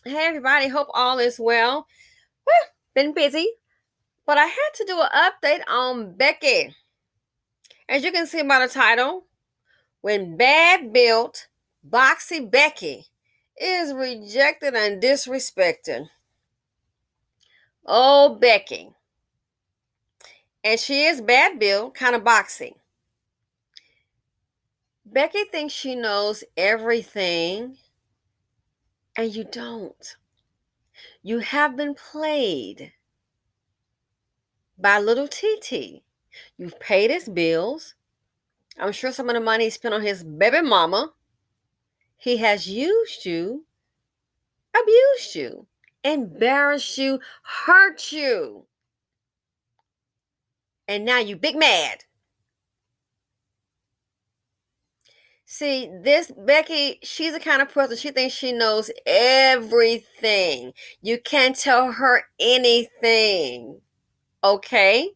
Hey everybody, hope all is well. Been busy, but I had to do an update on Becky. As you can see by the title, when bad built Boxy Becky is rejected and disrespected. Oh, Becky. And she is bad built, kind of boxy. Becky thinks she knows everything, and you don't. You have been played by little TT. You've paid his bills. I'm sure some of the money he spent on his baby mama. He has used you, abused you, embarrassed you, hurt you. And now you big mad. See, this Becky, she's the kind of person she thinks she knows everything. You can't tell her anything. Okay?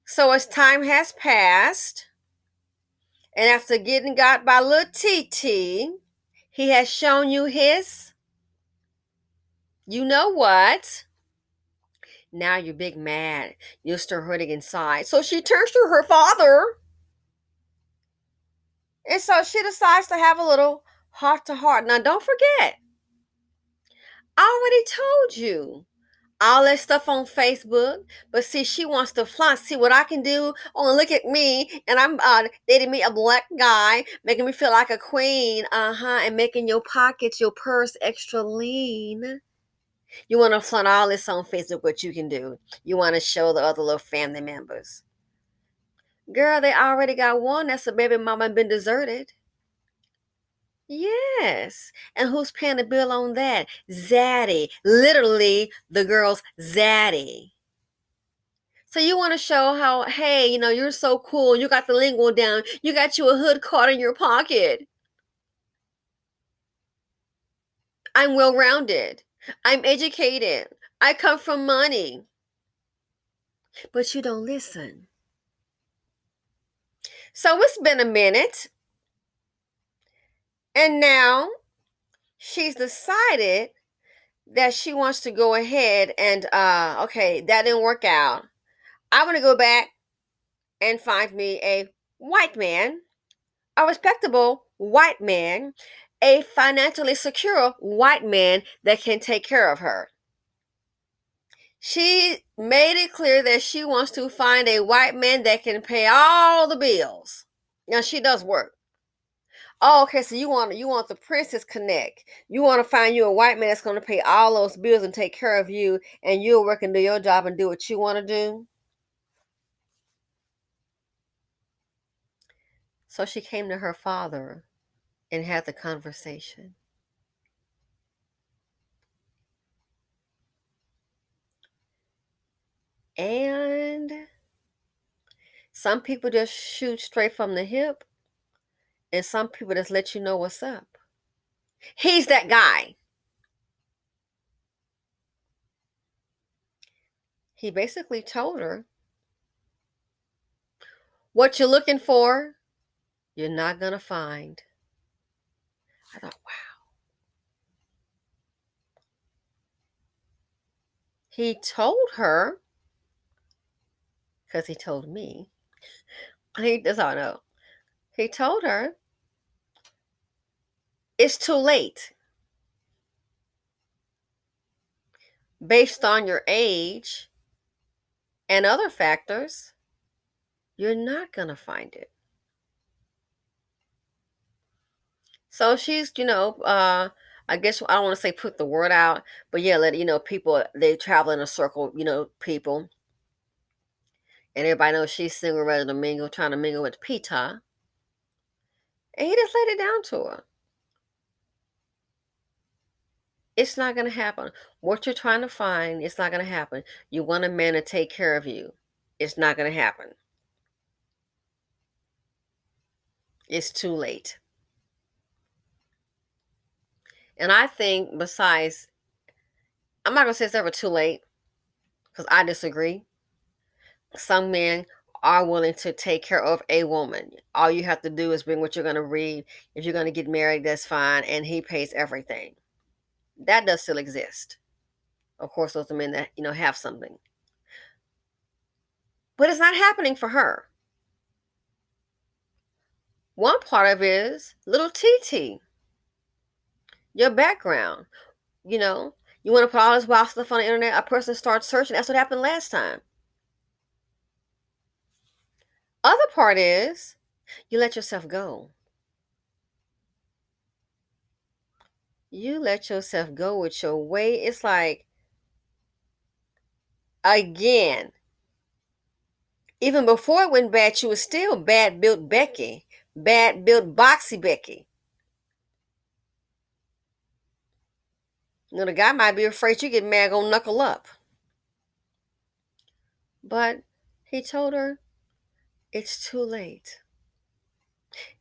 So as time has passed, and after getting got by little TT, he has shown you his, you know what? Now you're big mad. You're still hurting inside. So she turns to her father. And so she decides to have a little heart to heart. Now, don't forget, I already told you all that stuff on Facebook. But see, she wants to flaunt. See what I can do? Oh, look at me. And I'm dating me a black guy, making me feel like a queen. And making your pockets, your purse extra lean. You want to flaunt all this on Facebook, what you can do. You want to show the other little family members. Girl, they already got one that's a baby mama and been deserted. Yes. And who's paying the bill on that? Zaddy. Literally, the girl's zaddy. So you want to show how, hey, you're so cool. You got the lingo down. You got you a hood card in your pocket. I'm well rounded. I'm educated. I come from money. But you don't listen. So it's been a minute. And now she's decided that she wants to go ahead and okay, that didn't work out. I'm gonna go back and find me a white man, a respectable white man, a financially secure white man that can take care of her. She made it clear that she wants to find a white man that can pay all the bills. Now she does work. Oh, okay. So you want the Princess Connect. You want to find you a white man that's going to pay all those bills and take care of you, and you'll work and do your job and do what you want to do. So she came to her father and had the conversation. And some people just shoot straight from the hip, and some people just let you know what's up. He's that guy. He basically told her, what you're looking for, you're not going to find. I thought, wow. He told her, because he told me, that's all I know. He told her, it's too late. Based on your age and other factors, you're not going to find it. So she's, I guess I don't want to say put the word out, but yeah, let people, they travel in a circle, people. And everybody knows she's single, ready to mingle, trying to mingle with Pita. And he just laid it down to her. It's not going to happen. What you're trying to find, it's not going to happen. You want a man to take care of you. It's not going to happen. It's too late. And I think, besides, I'm not going to say it's ever too late because I disagree. Some men are willing to take care of a woman. All you have to do is bring what you're going to read. If you're going to get married, that's fine. And he pays everything. That does still exist. Of course, those are men that, have something. But it's not happening for her. One part of it is little TT, your background. You know, you want to put all this wild stuff on the internet, a person starts searching. That's what happened last time. Other part is you let yourself go. You let yourself go with your way. It's like, again, even before it went bad, you was still bad built Becky, bad built Boxy Becky. The guy might be afraid you get mad, gonna knuckle up. But he told her it's too late.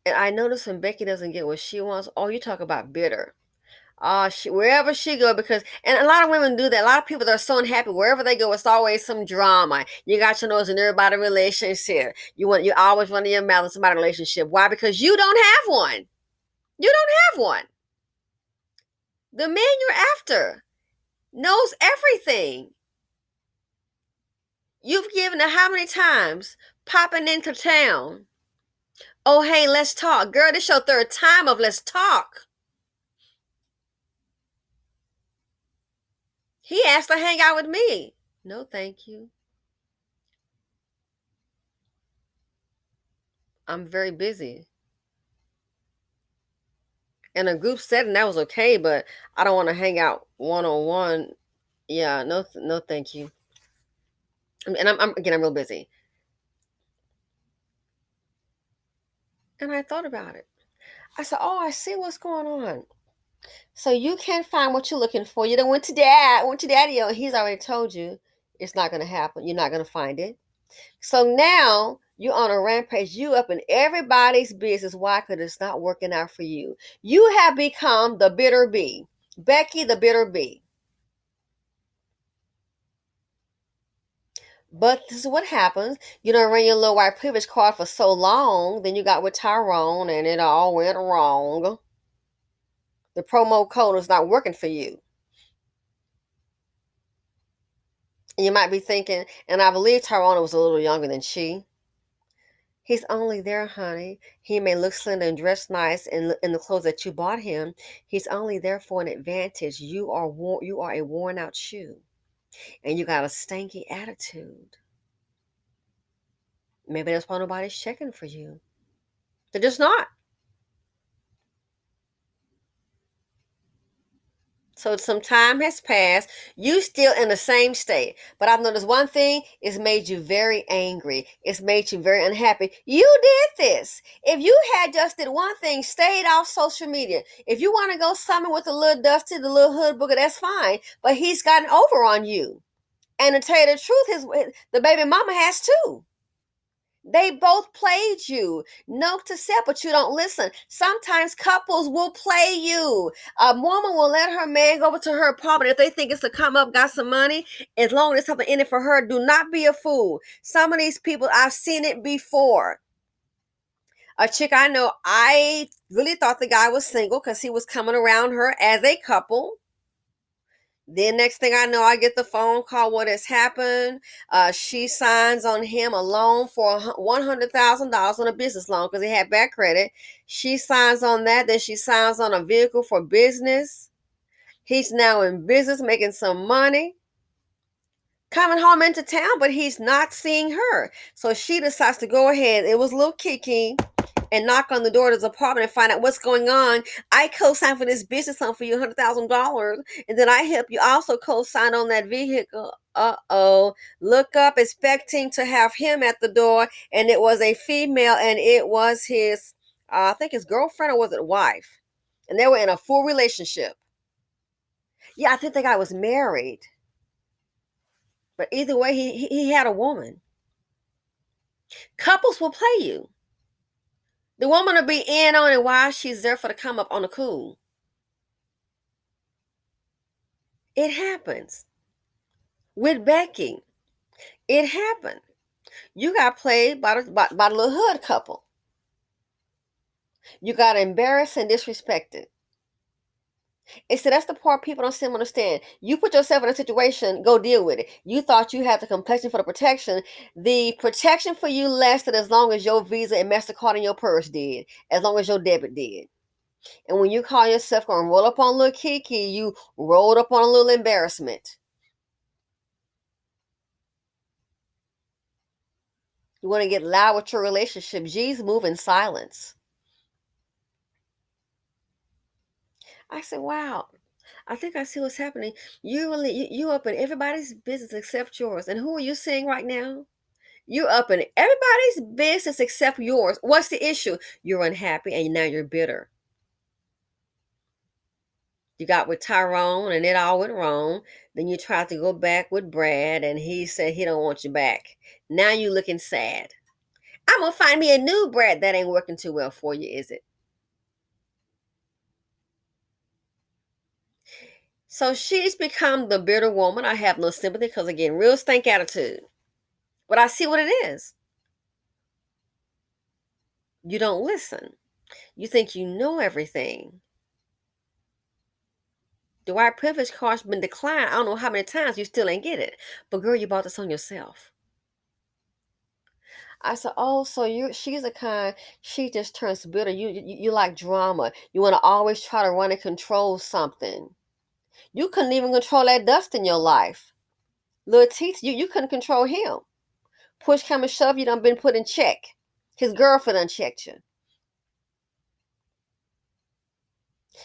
And I notice when Becky doesn't get what she wants, oh, you talk about bitter. Wherever she go, because and a lot of women do that. A lot of people that are so unhappy wherever they go, it's always some drama. You got your nose in everybody's relationship. You always running your mouth in somebody's relationship. Why? Because you don't have one. You don't have one. The man you're after knows everything. You've given it how many times? Popping into town. Oh, hey, let's talk. Girl, this your third time of let's talk. He asked to hang out with me. No, thank you. I'm very busy. In a group setting, that was okay, but I don't want to hang out one-on-one. Yeah, no, thank you. And I'm real busy. And I thought about it. I said, oh, I see what's going on. So you can't find what you're looking for. You done went to daddy, and he's already told you it's not going to happen. You're not going to find it. So now you're on a rampage. You up in everybody's business. Why? Because it's not working out for you. You have become the bitter bee. Becky, the bitter bee. But this is what happens. You don't run your little white privilege card for so long. Then you got with Tyrone and it all went wrong. The promo code is not working for you. And you might be thinking, and I believe Tyrone was a little younger than she. He's only there, honey. He may look slender and dress nice in the clothes that you bought him. He's only there for an advantage. You are a worn out shoe, and you got a stanky attitude. Maybe that's why nobody's checking for you. They're just not. So some time has passed. You still in the same state. But I've noticed one thing, it's made you very angry. It's made you very unhappy. You did this. If you had just did one thing, stayed off social media. If you want to go summer with the little Dusty, the little hood booger, that's fine. But he's gotten over on you. And to tell you the truth, the baby mama has too. They both played you. Note to self, but you don't listen. Sometimes couples will play you. A woman will let her man go over to her apartment if they think it's to come up, got some money. As long as there's something in it for her, do not be a fool. Some of these people, I've seen it before. A chick I know, I really thought the guy was single because he was coming around her as a couple. Then next thing I know, I get the phone call. What has happened? She signs on him a loan for $100,000 on a business loan because he had bad credit. She signs on that. Then she signs on a vehicle for business. He's now in business, making some money, coming home into town, but he's not seeing her. So she decides to go ahead. It was little Kiki. And knock on the door of his apartment and find out what's going on. I co-signed for this business loan for you, $100,000, and then I help you also co-sign on that vehicle. Look up, expecting to have him at the door, and it was a female, and it was his, I think his girlfriend, or was it wife? And they were in a full relationship. Yeah, I think the guy was married, but either way, he had a woman. Couples will play you. The woman will be in on it while she's there for the come up on the cool. It happens. With Becky, it happened. You got played by the little hood couple. You got embarrassed and disrespected. And so that's the part people don't seem to understand. You put yourself in a situation, go deal with it. You thought you had the complexion for the protection. The protection for you lasted as long as your Visa and MasterCard in your purse did, as long as your debit did. And when you call yourself going to roll up on little Kiki, you rolled up on a little embarrassment. You want to get loud with your relationship. G's move in silence. I said, wow, I think I see what's happening. You up in everybody's business except yours. And who are you seeing right now? You up in everybody's business except yours. What's the issue? You're unhappy and now you're bitter. You got with Tyrone and it all went wrong. Then you tried to go back with Brad and he said he don't want you back. Now you looking sad. I'm gonna find me a new Brad. That ain't working too well for you, is it? So she's become the bitter woman. I have no sympathy because again, real stank attitude. But I see what it is. You don't listen. You think you know everything. The white privilege card's been declined. I don't know how many times you still ain't get it. But girl, you bought this on yourself. I said, oh, so she's a kind, she just turns bitter. You like drama. You want to always try to run and control something. You couldn't even control that dust in your life. Little Teeth, you couldn't control him. Push come and shove, you done been put in check. His girlfriend unchecked you.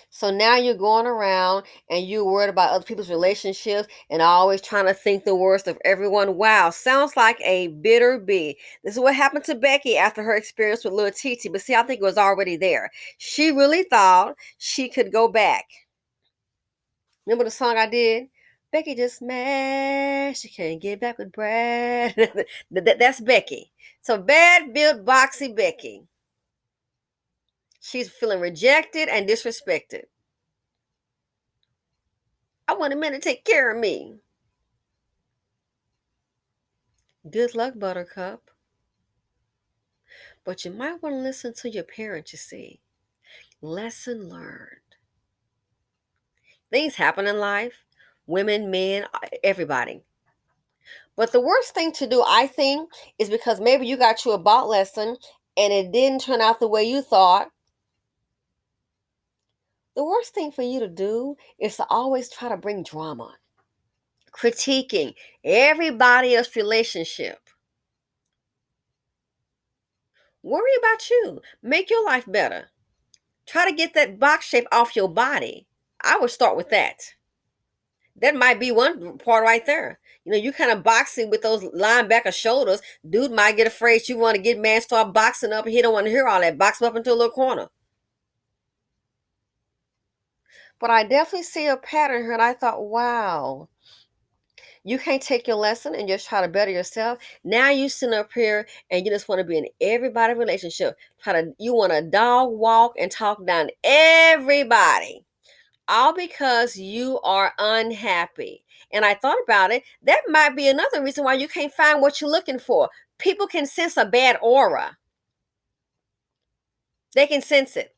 So now you're going around and you're worried about other people's relationships and always trying to think the worst of everyone. Wow, sounds like a bitter bee. This is what happened to Becky after her experience with Lil Titi. But see, I think it was already there. She really thought she could go back. Remember the song I did? Becky just mad. She can't get back with Brad. That's Becky. So bad built Boxy Becky. She's feeling rejected and disrespected. I want a man to take care of me. Good luck, Buttercup. But you might want to listen to your parents, you see. Lesson learned. Things happen in life. Women, men, everybody. But the worst thing to do, I think, is because maybe you got you a bought lesson and it didn't turn out the way you thought. The worst thing for you to do is to always try to bring drama. Critiquing everybody else's relationship. Worry about you. Make your life better. Try to get that box shape off your body. I would start with that. That might be one part right there. You know, you kind of boxing with those linebacker shoulders. Dude might get afraid you want to get man, start boxing up, and he don't want to hear all that. Box him up into a little corner. But I definitely see a pattern here, and I thought, wow, you can't take your lesson and just try to better yourself. Now you sitting up here and you just want to be in everybody's relationship. You want to dog walk and talk down everybody. All because you are unhappy. And I thought about it. That might be another reason why you can't find what you're looking for. People can sense a bad aura. They can sense it.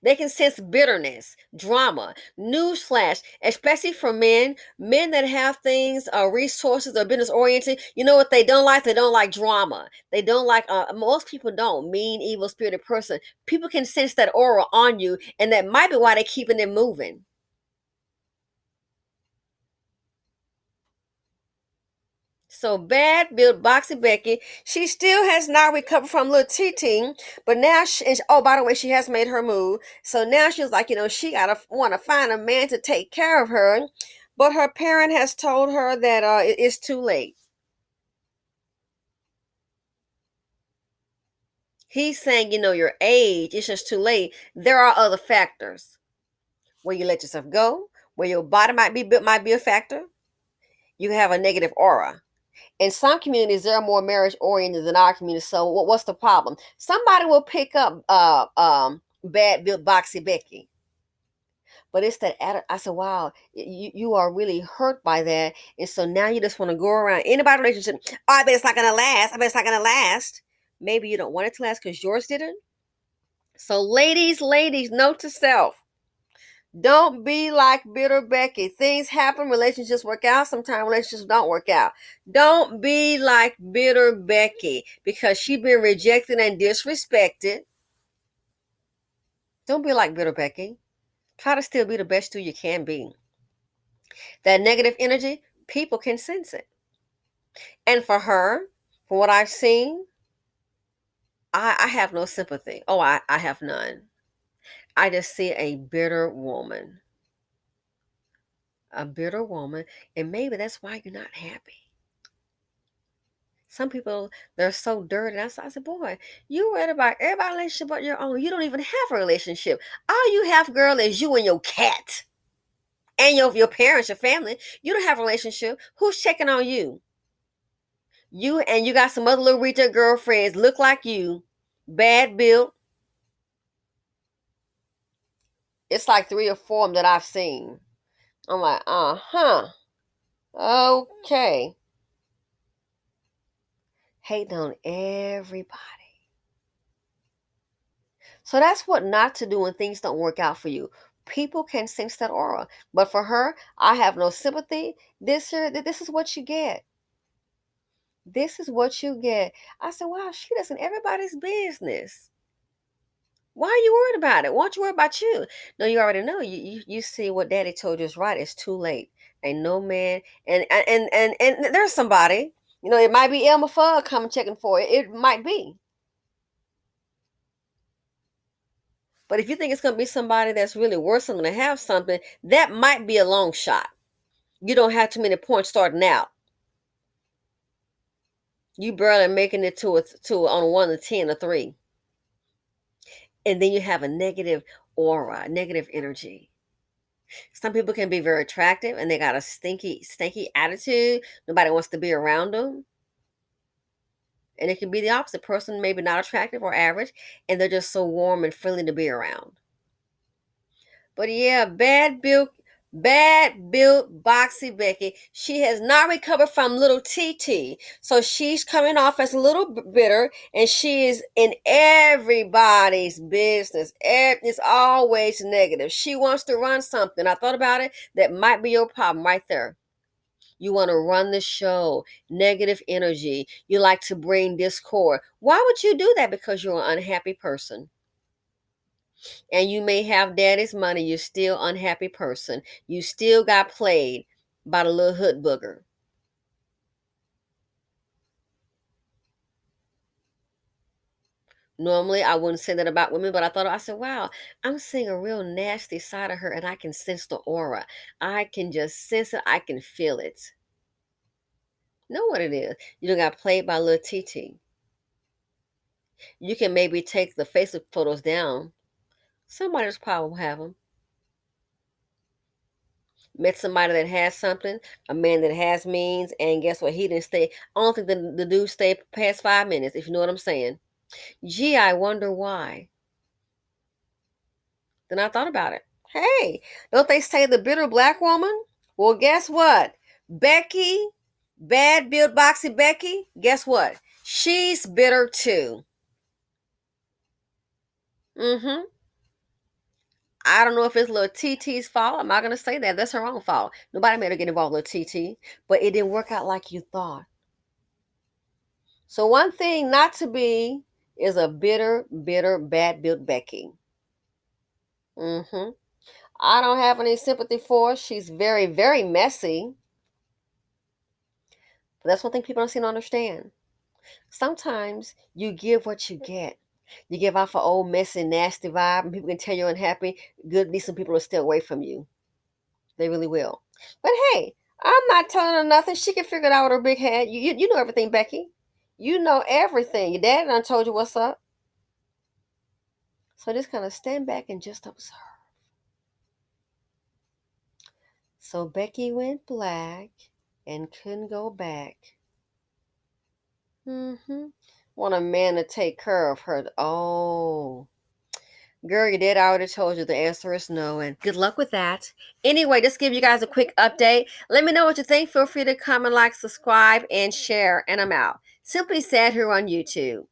They can sense bitterness, drama. Newsflash, especially for men that have things, resources, or business oriented. You know what they don't like? They don't like drama. They don't like. Most people don't. Mean, evil, spirited person. People can sense that aura on you, and that might be why they're keeping it moving. So bad built Boxy Becky. She still has not recovered from little T, but now oh, by the way, she has made her move. So now she's like, she gotta want to find a man to take care of her, but her parent has told her that it's too late. He's saying, your age, it's just too late. There are other factors where you let yourself go, where your body might be a factor. You have a negative aura. In some communities, they're more marriage oriented than our community. So what's the problem? Somebody will pick up bad built Boxy Becky. But it's that I said, wow, you are really hurt by that. And so now you just want to go around anybody relationship. Oh, I bet it's not gonna last. I bet it's not gonna last. Maybe you don't want it to last because yours didn't. So ladies, note to self. Don't be like bitter Becky. Things happen, relationships work out, sometimes relationships don't work out. Don't be like bitter Becky because she been rejected and disrespected. Don't be like bitter Becky. Try to still be the best you can be. That negative energy, people can sense it. And for her, from what I've seen, I have no sympathy. Oh, I have none. I just see a bitter woman. A bitter woman. And maybe that's why you're not happy. Some people, they're so dirty. I said, boy, you worried about everybody's relationship but your own. You don't even have a relationship. All you have, girl, is you and your cat. And your parents, your family. You don't have a relationship. Who's checking on you? You and you got some other little retail girlfriends look like you. Bad built. It's like 3 or 4 of them that I've seen. I'm like, uh-huh. Okay. Hating on everybody. So that's what not to do when things don't work out for you. People can sense that aura. But for her, I have no sympathy. This is what you get. This is what you get. I said, wow, she does in everybody's business. Why are you worried about it? Why don't you worry about you? No, you already know. You see what Daddy told you is right. It's too late. Ain't no man. And there's somebody. It might be Elmer Fudd coming checking for it. It might be. But if you think it's going to be somebody that's really worth something to have something, that might be a long shot. You don't have too many points starting out. You barely making it to on a 1 to 10 or 3. And then you have a negative aura, negative energy. Some people can be very attractive and they got a stinky attitude. Nobody wants to be around them. And it can be the opposite person, maybe not attractive or average, and they're just so warm and friendly to be around. But yeah, bad built Boxy Becky. She has not recovered from little TT. So she's coming off as a little bitter and she is in everybody's business. It's always negative. She wants to run something. I thought about it. That might be your problem right there. You want to run the show, negative energy. You like to bring discord. Why would you do that? Because you're an unhappy person. And you may have daddy's money, you're still unhappy person. You still got played by the little hood booger. Normally, I wouldn't say that about women, but I said, wow, I'm seeing a real nasty side of her and I can sense the aura. I can just sense it. I can feel it. Know what it is. You don't got played by little TT. You can maybe take the Facebook photos down. Somebody's probably will have them. Met somebody that has something, a man that has means, and guess what? He didn't stay. I don't think the dude stayed past 5 minutes, if you know what I'm saying. Gee, I wonder why. Then I thought about it. Hey, don't they say the bitter black woman? Well, guess what? Becky, bad build Boxy Becky, guess what? She's bitter too. Mm-hmm. I don't know if it's little TT's fault. I'm not going to say that. That's her own fault. Nobody made her get involved with TT, but it didn't work out like you thought. So one thing not to be is a bitter, bad built Becky. Mm-hmm. I don't have any sympathy for her. She's very, very messy. But that's one thing people don't seem to understand. Sometimes you give what you get. You give off an old, messy, nasty vibe, and people can tell you're unhappy. Good, decent people will stay away from you. They really will. But hey, I'm not telling her nothing. She can figure it out with her big head. You know everything, Becky. You know everything. Your dad done told you what's up. So just kind of stand back and just observe. So Becky went black and couldn't go back. Mm-hmm. Want a man to take care of her. Oh. Girl, your dad already told you the answer is no, and good luck with that. Anyway, just give you guys a quick update. Let me know what you think. Feel free to comment, like, subscribe, and share, and I'm out. Simply Said here on YouTube.